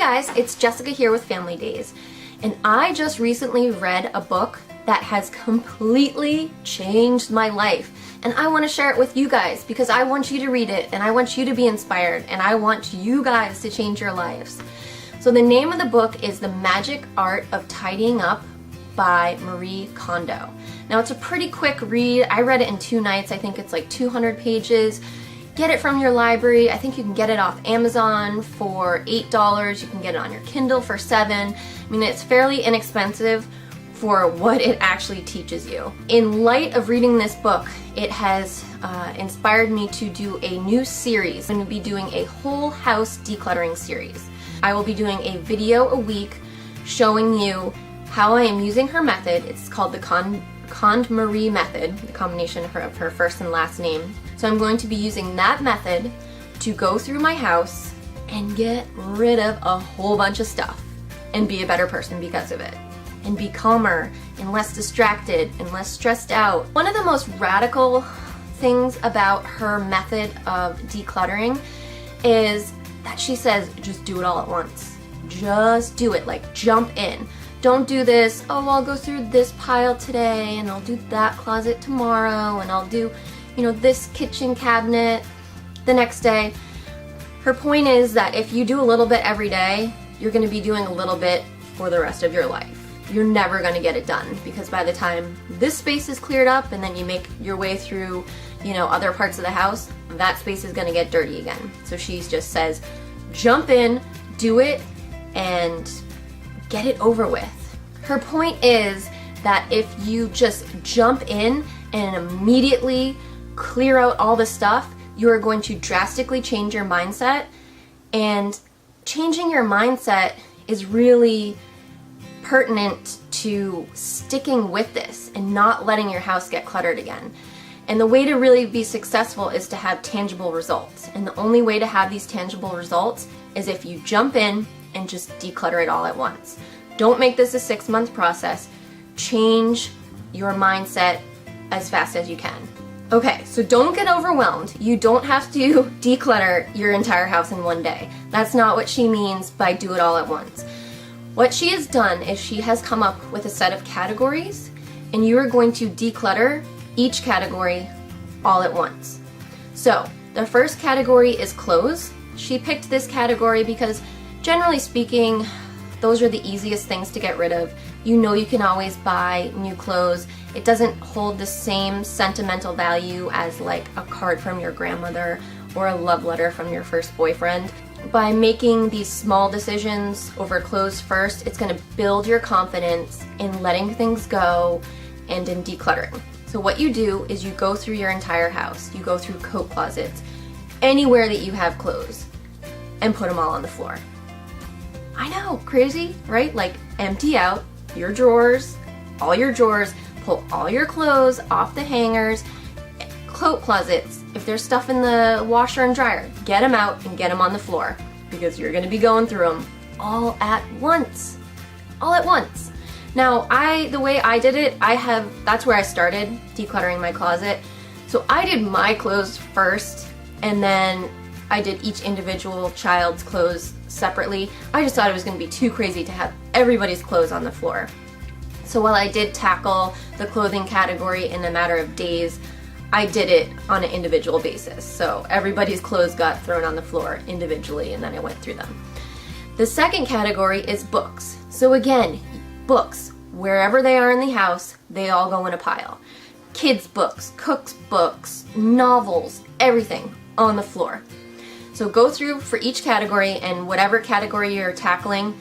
guys, it's Jessica here with Family Days, and I just recently read a book that has completely changed my life, and I want to share it with you guys because I want you to read it and I want you to be inspired and I want you guys to change your lives. So the name of the book is The Magic Art of Tidying Up by Marie Kondo. Now it's a pretty quick read. I read it in 2 nights. I think it's like 200 pages. Get it from your library. I think you can get it off Amazon for $8. You can get it on your Kindle for $7. I mean, it's fairly inexpensive for what it actually teaches you. In light of reading this book, it has inspired me to do a new series. I'm going to be doing a whole house decluttering series. I will be doing a video a week showing you how I am using her method. It's called the KonMari method, the combination of her first and last name. So I'm going to be using that method to go through my house and get rid of a whole bunch of stuff and be a better person because of it. And be calmer and less distracted and less stressed out. One of the most radical things about her method of decluttering is that she says, just do it all at once. Just do it, like jump in. Don't do this, oh, I'll go through this pile today and I'll do that closet tomorrow and I'll do, this kitchen cabinet the next day. Her point is that if you do a little bit every day, you're going to be doing a little bit for the rest of your life. You're never going to get it done because by the time this space is cleared up and then you make your way through, other parts of the house, that space is going to get dirty again. So she just says, jump in, do it, and get it over with. Her point is that if you just jump in and immediately clear out all the stuff, you are going to drastically change your mindset. And changing your mindset is really pertinent to sticking with this and not letting your house get cluttered again. And the way to really be successful is to have tangible results. And the only way to have these tangible results is if you jump in and just declutter it all at once. Don't make this a 6-month process. Change your mindset as fast as you can. Okay, so don't get overwhelmed. You don't have to declutter your entire house in one day. That's not what she means by do it all at once. What she has done is she has come up with a set of categories, and you are going to declutter each category all at once. So the first category is clothes. She picked this category because generally speaking, those are the easiest things to get rid of. You can always buy new clothes. It doesn't hold the same sentimental value as like a card from your grandmother or a love letter from your first boyfriend. By making these small decisions over clothes first, it's going to build your confidence in letting things go and in decluttering. So what you do is you go through your entire house. You go through coat closets, anywhere that you have clothes, and put them all on the floor. I know, crazy, right? Like empty out your drawers, all your drawers, pull all your clothes off the hangers, coat closets. If there's stuff in the washer and dryer, get them out and get them on the floor because you're gonna be going through them all at once. All at once. Now, the way I did it, that's where I started decluttering my closet. So I did my clothes first and then I did each individual child's clothes separately. I just thought it was going to be too crazy to have everybody's clothes on the floor. So while I did tackle the clothing category in a matter of days, I did it on an individual basis. So everybody's clothes got thrown on the floor individually and then I went through them. The second category is books. So again, books, wherever they are in the house, they all go in a pile. Kids' books, cooks' books, novels, everything on the floor. So go through for each category, and whatever category you're tackling,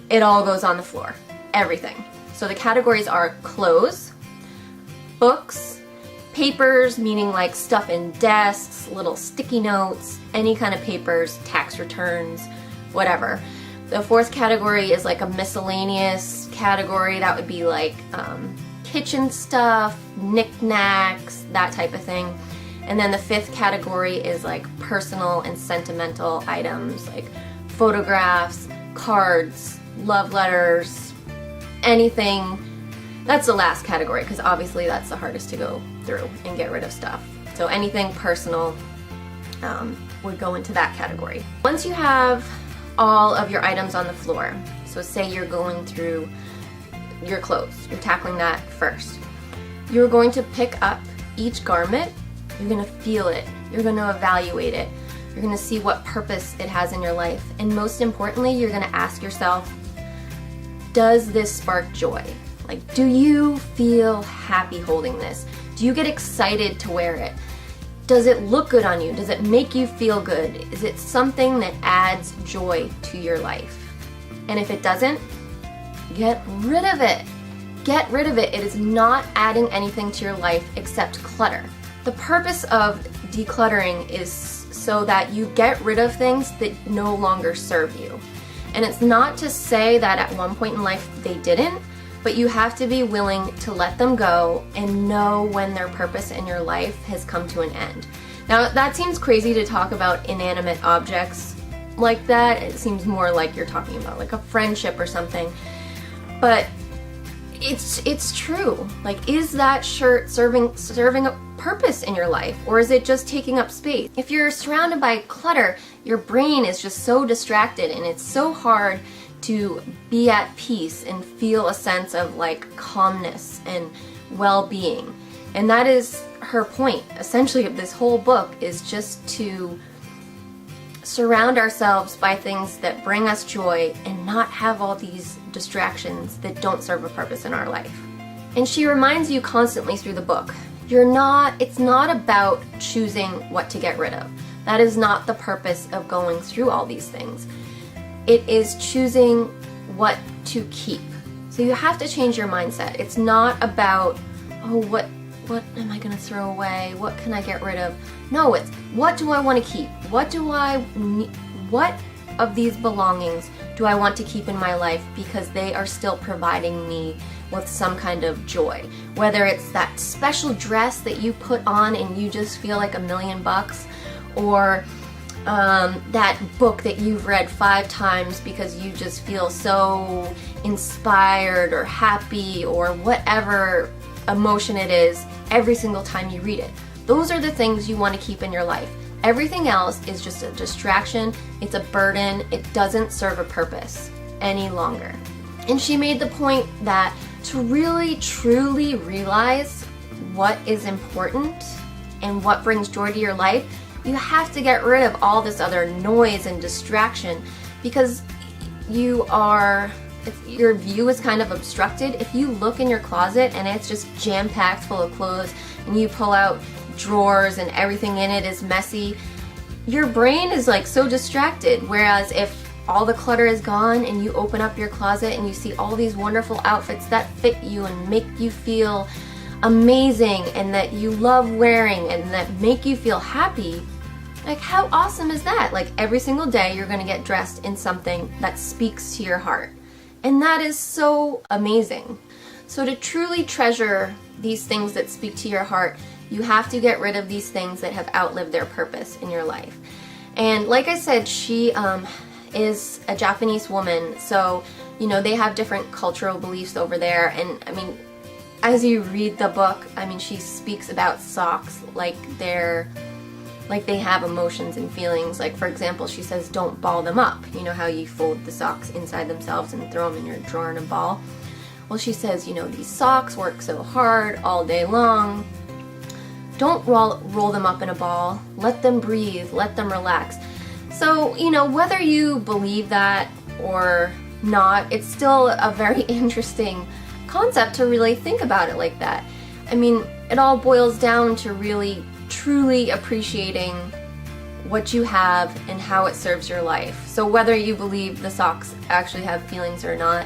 it all goes on the floor. Everything. So the categories are clothes, books, papers, meaning like stuff in desks, little sticky notes, any kind of papers, tax returns, whatever. The fourth category is like a miscellaneous category. That would be like kitchen stuff, knickknacks, that type of thing. And then the fifth category is like personal and sentimental items like photographs, cards, love letters, anything. That's the last category because obviously that's the hardest to go through and get rid of stuff. So anything personal would go into that category. Once you have all of your items on the floor. So say you're going through your clothes, you're tackling that first. You're going to pick up each garment, you're going to feel it, you're going to evaluate it, you're going to see what purpose it has in your life, and most importantly, you're going to ask yourself, does this spark joy? Like, do you feel happy holding this? Do you get excited to wear it? Does it look good on you? Does it make you feel good? Is it something that adds joy to your life? And if it doesn't, get rid of it. Get rid of it. It is not adding anything to your life except clutter. The purpose of decluttering is so that you get rid of things that no longer serve you. And it's not to say that at one point in life they didn't, but you have to be willing to let them go and know when their purpose in your life has come to an end. Now, that seems crazy to talk about inanimate objects like that. It seems more like you're talking about like a friendship or something. But it's true. Like, is that shirt serving a purpose in your life, or is it just taking up space? If you're surrounded by clutter, your brain is just so distracted, and it's so hard to be at peace and feel a sense of like calmness and well-being. And that is her point, essentially, of this whole book, is just to surround ourselves by things that bring us joy and not have all these distractions that don't serve a purpose in our life. And she reminds you constantly through the book, it's not about choosing what to get rid of. That is not the purpose of going through all these things. It is choosing what to keep. So you have to change your mindset. It's not about, oh, what am I gonna throw away? What can I get rid of? No, it's what do I want to keep? What of these belongings do I want to keep in my life because they are still providing me with some kind of joy? Whether it's that special dress that you put on and you just feel like $1,000,000, or that book that you've read 5 times because you just feel so inspired or happy, or whatever emotion it is every single time you read it. Those are the things you want to keep in your life. Everything else is just a distraction, it's a burden, it doesn't serve a purpose any longer. And she made the point that to really truly realize what is important and what brings joy to your life, you have to get rid of all this other noise and distraction, because your view is kind of obstructed. If you look in your closet and it's just jam-packed full of clothes, and you pull out drawers and everything in it is messy, your brain is like so distracted. Whereas if all the clutter is gone and you open up your closet and you see all these wonderful outfits that fit you and make you feel amazing and that you love wearing and that make you feel happy, like, how awesome is that? Like, every single day you're gonna get dressed in something that speaks to your heart. And that is so amazing. So to truly treasure these things that speak to your heart, you have to get rid of these things that have outlived their purpose in your life. And like I said, she is a Japanese woman, so they have different cultural beliefs over there. And I mean, as you read the book, I mean, she speaks about socks like they have emotions and feelings. Like, for example, she says don't ball them up. You know how you fold the socks inside themselves and throw them in your drawer in a ball? Well, she says, these socks work so hard all day long. Don't roll them up in a ball. Let them breathe. Let them relax. So, whether you believe that or not, it's still a very interesting concept to really think about it like that. I mean, it all boils down to really truly appreciating what you have and how it serves your life. So whether you believe the socks actually have feelings or not,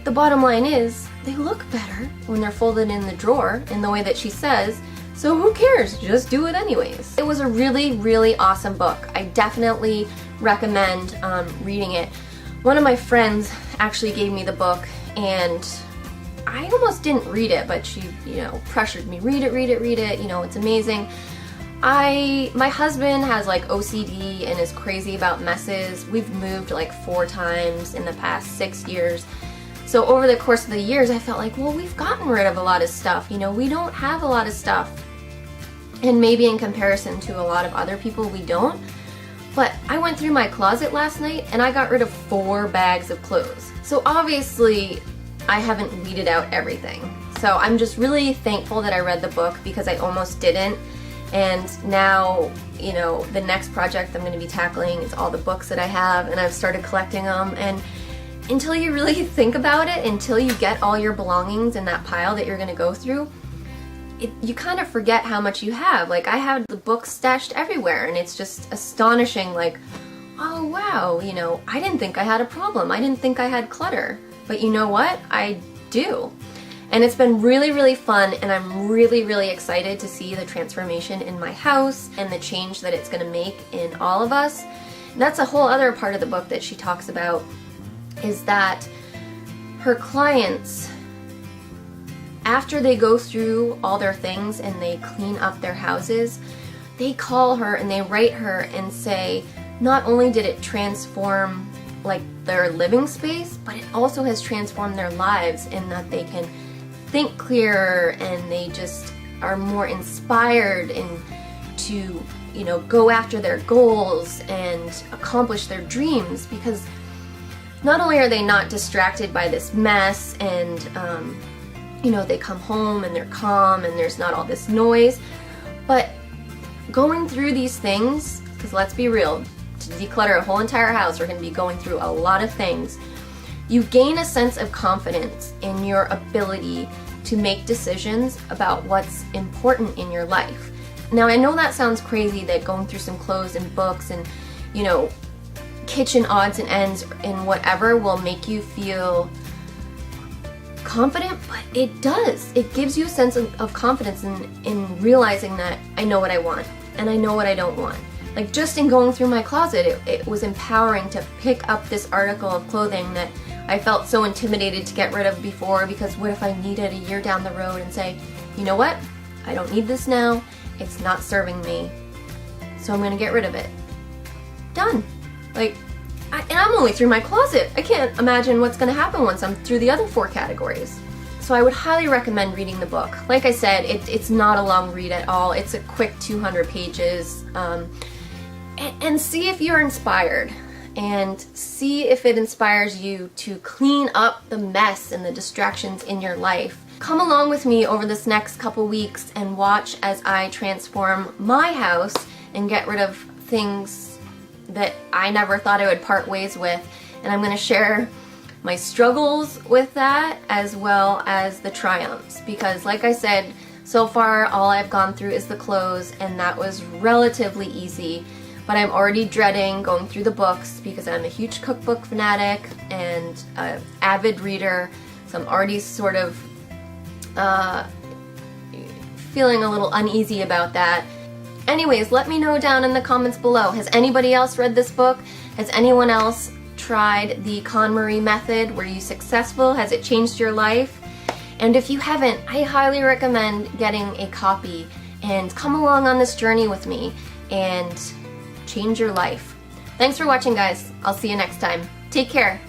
the bottom line is they look better when they're folded in the drawer in the way that she says, so who cares? Just do it anyways. It was a really, really awesome book. I definitely recommend reading it. One of my friends actually gave me the book, and I almost didn't read it, but she, pressured me, read it, it's amazing. My husband has like OCD and is crazy about messes. We've moved like 4 times in the past 6 years. So over the course of the years, I felt like, well, we've gotten rid of a lot of stuff. We don't have a lot of stuff. And maybe in comparison to a lot of other people, we don't. But I went through my closet last night and I got rid of 4 bags of clothes. So obviously I haven't weeded out everything. So I'm just really thankful that I read the book because I almost didn't. And now, you know, the next project I'm going to be tackling is all the books that I have, and I've started collecting them. And until you really think about it, until you get all your belongings in that pile that you're going to go through, you kind of forget how much you have. Like, I have the books stashed everywhere, and it's just astonishing, like, oh wow, you know, I didn't think I had a problem. I didn't think I had clutter. But you know what? I do. And it's been really, really fun, and I'm really, really excited to see the transformation in my house and the change that it's going to make in all of us. And that's a whole other part of the book that she talks about, is that her clients, after they go through all their things and they clean up their houses, they call her and they write her and say, not only did it transform like their living space, but it also has transformed their lives in that they can think clearer and they just are more inspired and to, you know, go after their goals and accomplish their dreams, because not only are they not distracted by this mess and you know, they come home and they're calm and there's not all this noise, but going through these things, because let's be real, to declutter a whole entire house, we're going to be going through a lot of things. You gain a sense of confidence in your ability to make decisions about what's important in your life. Now, I know that sounds crazy, that going through some clothes and books and, you know, kitchen odds and ends and whatever will make you feel confident, but it does. It gives you a sense of confidence in realizing that I know what I want and I know what I don't want. Like, just in going through my closet, it was empowering to pick up this article of clothing that I felt so intimidated to get rid of before, because what if I need it a year down the road, and say, you know what, I don't need this now, it's not serving me, so I'm gonna get rid of it. Done. Like, and I'm only through my closet. I can't imagine what's gonna happen once I'm through the other 4 categories. So I would highly recommend reading the book. Like I said, it's not a long read at all. It's a quick 200 pages. And see if you're inspired, and see if it inspires you to clean up the mess and the distractions in your life. Come along with me over this next couple weeks and watch as I transform my house and get rid of things that I never thought I would part ways with. And I'm going to share my struggles with that as well as the triumphs, because like I said, so far all I've gone through is the clothes, and that was relatively easy. But I'm already dreading going through the books because I'm a huge cookbook fanatic and an avid reader, so I'm already sort of feeling a little uneasy about that. Anyways, let me know down in the comments below. Has anybody else read this book? Has anyone else tried the KonMari method? Were you successful? Has it changed your life? And if you haven't, I highly recommend getting a copy and come along on this journey with me and change your life. Thanks for watching, guys. I'll see you next time. Take care.